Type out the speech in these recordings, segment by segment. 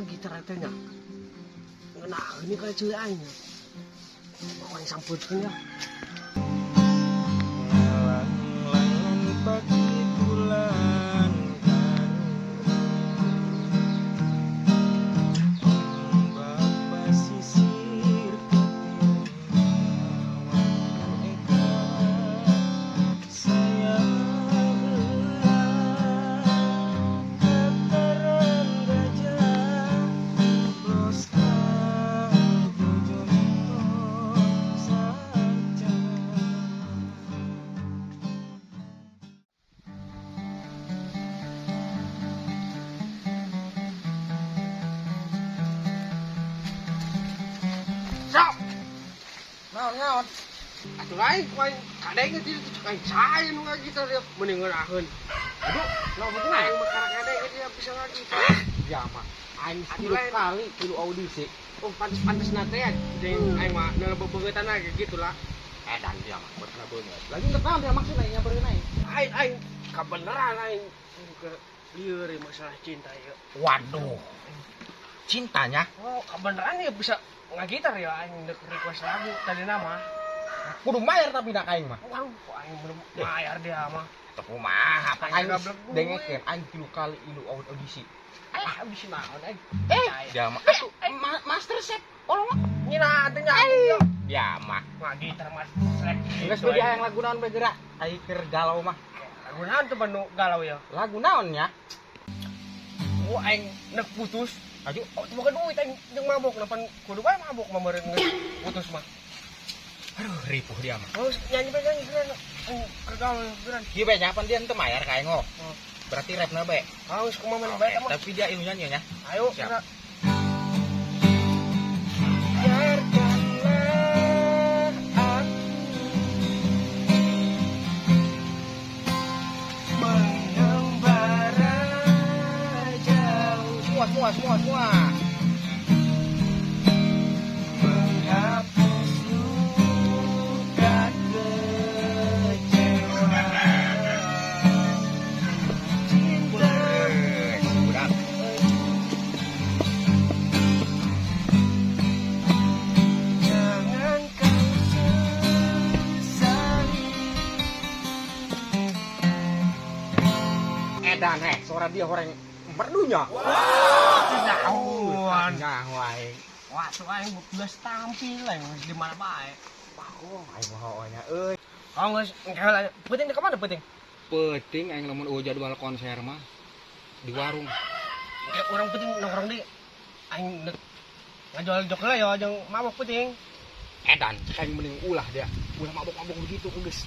gitar tanya. Ngena ini kayak cewek aing. Pokoknya sampurkeun ya. Lang-lang pagi bulan ombak pasisir kepulauan Eka sayang kataran gajah broskan bojonegoro saja. Sok. Naon-naon? Atuh lain poin kadang itu kayak saya nu gitar ya mending ngeunaheun. Aduh, naon betul? Aing mah kadang dia bisa ngagitar. Ya mah, aing Atuh lain. tilu audisi. Oh pantes nate ya. Jeung aing mah neubeubeutan aja gitu lah. Dan dia mah buat beungeut. Lagi teu naon dia maksudna nyampereun aing. Aing kabeneran aing ke lieur masalah cinta ya. Waduh. Cintanya Oh, kabeneran ya bisa ngagitar ya aing dek request lagu tadi nama. kudu mayar tapi nak aing mah. Waduh, aing belum bayar dia mah. Teu kumaha, Aing aing gablek duit. dengekeun aing 3 kali audisi. Alah, abis naon aing. Dia mah Master Chef. Olong Nyina teh nya. ya mah. Ngagitar mas selek. Geus beuh hayang lagu naon bae geura. Aing keur galau mah. Lagu naon tuh banu galau ya. Lagu naon nya? Oh, aing nek putus. Aju Oh, boga duit aing jeung mabok napan kudu bae mabok mah meureun putus mah. aduh ripuh dia mah. Oh, nyanyi bae nyanyi geura. Keur galau geura. Ieu bae nya pan dia teu mayar ka aing oh. Oh. Berarti rapna bae. Haus kumaha mah bae mah. Tapi dia ilmu nyanyi nya. Ayo, Siap. geura. Biarkanlah aku mengembara jauh. Semua. Menghapus luka kekecewaan. Cinta budak. Jangan kau sesali. Edan suara dia orang merdunya. Jauhan. Nyaho aing. Wah, tuh aing belas tampil aing di mana bae. Oh, aing mau nya euy. Oh, geus engke penting di mana penting? Penting aing lamun eueuh jadwal konser mah di warung. Orang penting nongkrong di aing ngajual jok lah ya jeung mabok penting. Edan aing mending ulah dia. Ulah mabok-mabok begitu geus.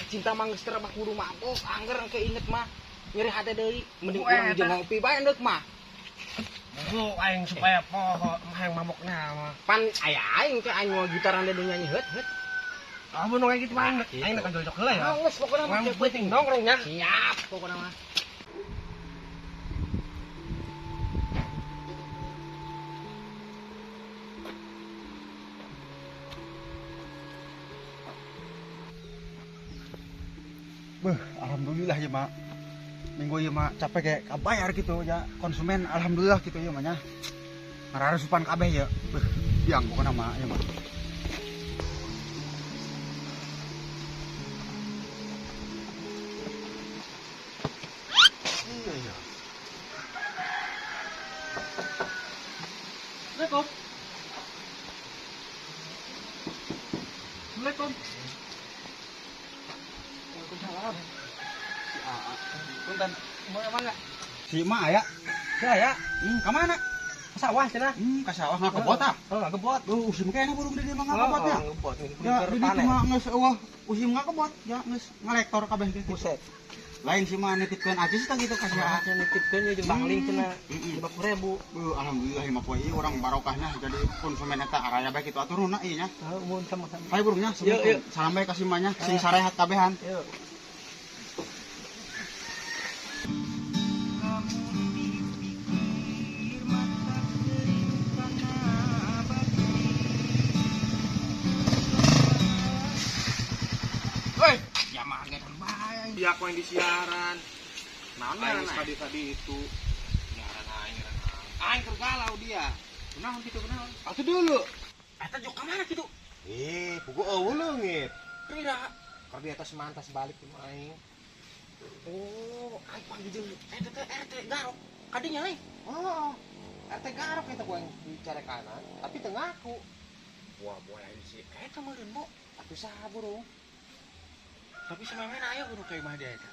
Cinta mah geus teu mah kudu mabok, angger keinget mah nyeri hate deui. Mending urang jeung ngopi bae endeuh mah. Bu aing supaya poho hayang mabokna mah. Pan aya aing teh aing mau gitaran deui nyanyi heut. Ah mun kayak gitu mah aing ngajual jok lah ya. Geus pokona mah Yang penting nongkrongnya. siap pokona mah. Alhamdulillah ya mak minggu ya mak capek kayak kabayar gitu ya konsumen alhamdulillah gitu ya maknya ngararesupan kabeh ya biang pokoknya mak ya mak iya ya Assalamualaikum Assalamualaikum Waalaikumsalam. Si Aa. Punten, mau yang mana? Si Ma ya. Saya Kemana? ke sawah cenah. Ka sawah ngakebot ah. Oh, ngebot. Usim kayaknya burung di dia mah ngakebotnya. Ngebot. Ya, di ditu mah geus eueuh usim ngakebot, ya geus ngalektor kabeh gitu. Buset. Lain si Ma nitipkeun ajis tah gitu ka si Aa. Asa nitipkeun ya jeung bangling cenah. 50.000. Alhamdulillah mah poe ieu urang barokahnya jadi konsumen eta araya bae kitu aturna ieu nya. Mun sama-sama. Hai burungnya, Yuk. salam bae ka si Ma nya, sing sarehat kabehan. Yuk. Dia aku yang di siaran. Naon Aing tadi itu. Nyaran aing. Aing tergalau dia. Kenaon gitu kenaon? Atuh dulu. Eta jok kemana gitu? Pugu eueuh leungit. Tidak. Keur di atas mantas balik ke aing. Oh, aing panggil jeung eta teh RT Garok. Kadinya aing. Oh, RT Garok eta gua yang bicara kanan, tapi teu ngaku. Wah, boleh sih. Eta meureun, Bu. Atuh saha burung? Tapi sememen aya burung kayak mah dia eta.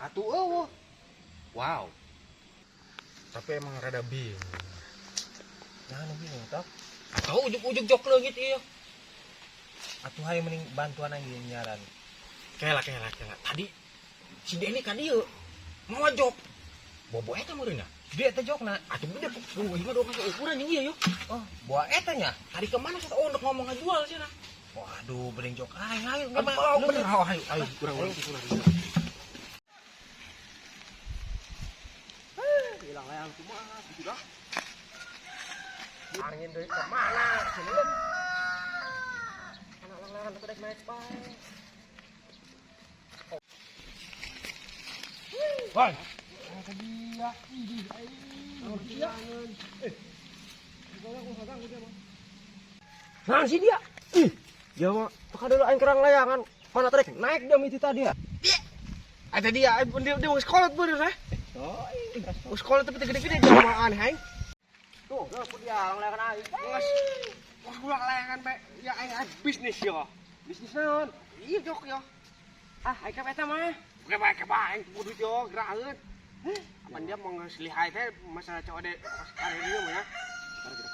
Atuh eueuh. Wow. Tapi emang rada bingung. Jangan bingung tah. Atau ujuk-ujuk jok leungit ieu. Atuh hayu mending bantuan aing nyaran. Kela. Tadi si Deni kan dieu mau jok. Bobo eta meureunna. Dia teh jokna. Atuh gede pungguh mah do kasih ukuran jeung ieu yuk. Oh, buah eta nya. Tadi kemana sih? Oh, untuk ngomong ngajual sih nah. Waduh, bening jok aing Bener, ayo, kurang. Hilang layang kumaha gitu dah. Angin deui ke mana? Sini. Anak-anak teh naik bae. Woi. Nah si dia. Dia mah pakai dulu aing kerang layangan. Mana trek naik dia itu tadi ya. Ada dia mau sekolah bener eh. Oh, sekolah tapi gede-gede jamaah aneh aing. Tuh, pun dia layangan aing. Ngas. Wah, ulah layangan bae. Ya aing bisnis ya. Bisnis naon? Iya jok ya. Ah, aing ka eta mah. Keba aing kudu yo geraeun. Apan dia mau ngeslihai teh masalah cowok dek karir dia mah ya.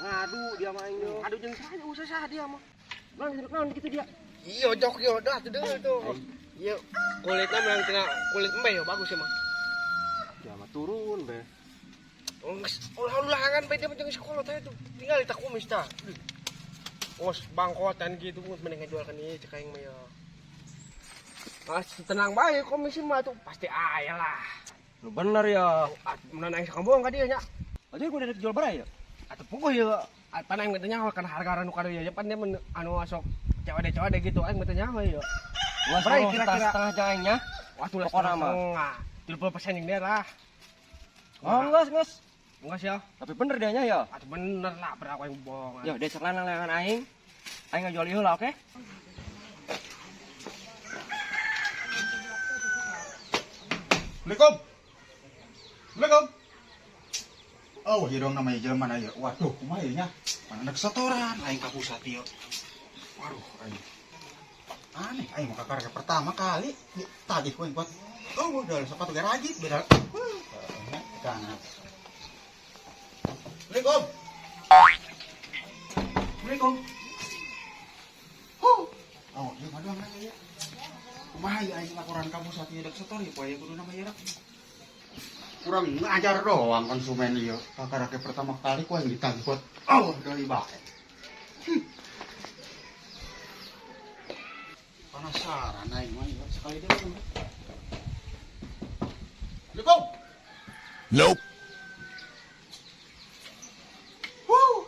Ngadu dia mah aing yo. Ngadu jeung saha usaha dia mah. Naon gitu dia. Iya jok yo dah tuh deui tuh. Iya kulitnya memang tina kulit embe yo bagus ya mah. Ya mah turun be. Ulah-ulahangan bae dia jeung sekolah teh tuh. Tinggal di kumis tah. Os bangkotan gitu mending ngejualkan ieu cek aing mah ya. Mas tenang bae komisi mah tuh pasti aya lah. Lu bener ya. Mun aing sakambong ka dieu nya. Aja gua udah jual berapa ya? Atuh puguh ye. Pan aing teh nyaho kana harga nu kada ye pan dia anu asok cewek gitu aing teh nyaho ye. Gua kira-kira setengah jangnya. Waktu lah setengah. 30% yang dia lah. Oh, nges. Enggak sih ya. Tapi bener dia nya ya. Atuh bener lah berapa yang bohong. Ya, desek lanang layangan aing. Aing ngajual ieu lah, oke? Assalamualaikum. Oh, iya dong namanya jelema na ieu. Waduh, kumaha ieu nya? Mana setoran aing ka pusat ieu. Waduh, aing. Aneh, aing mah kakar pertama kali tagih ku kuat. Oh, udah sepatu ge rajit beda. Kana. Assalamualaikum. Assalamualaikum. Oh, ieu mah doang ieu. Kumaha ieu aing laporan ka pusat ieu dek setori poe kudu nama ieu. Kurang ngajar doang konsumen ieu. Kakarake pertama kali ku yang ditagih buat dari bae. Penasaran aing mah ieu sekali deui. Assalamualaikum. Nope.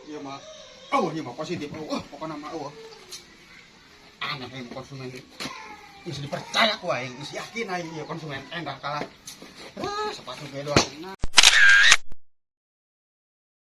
Ieu mah ieu mah positif. Pokona mah aneh aing konsumen ieu. Geus dipercaya ku aing, geus yakin aing ieu konsumen endah kalah. Sepatu ge doang.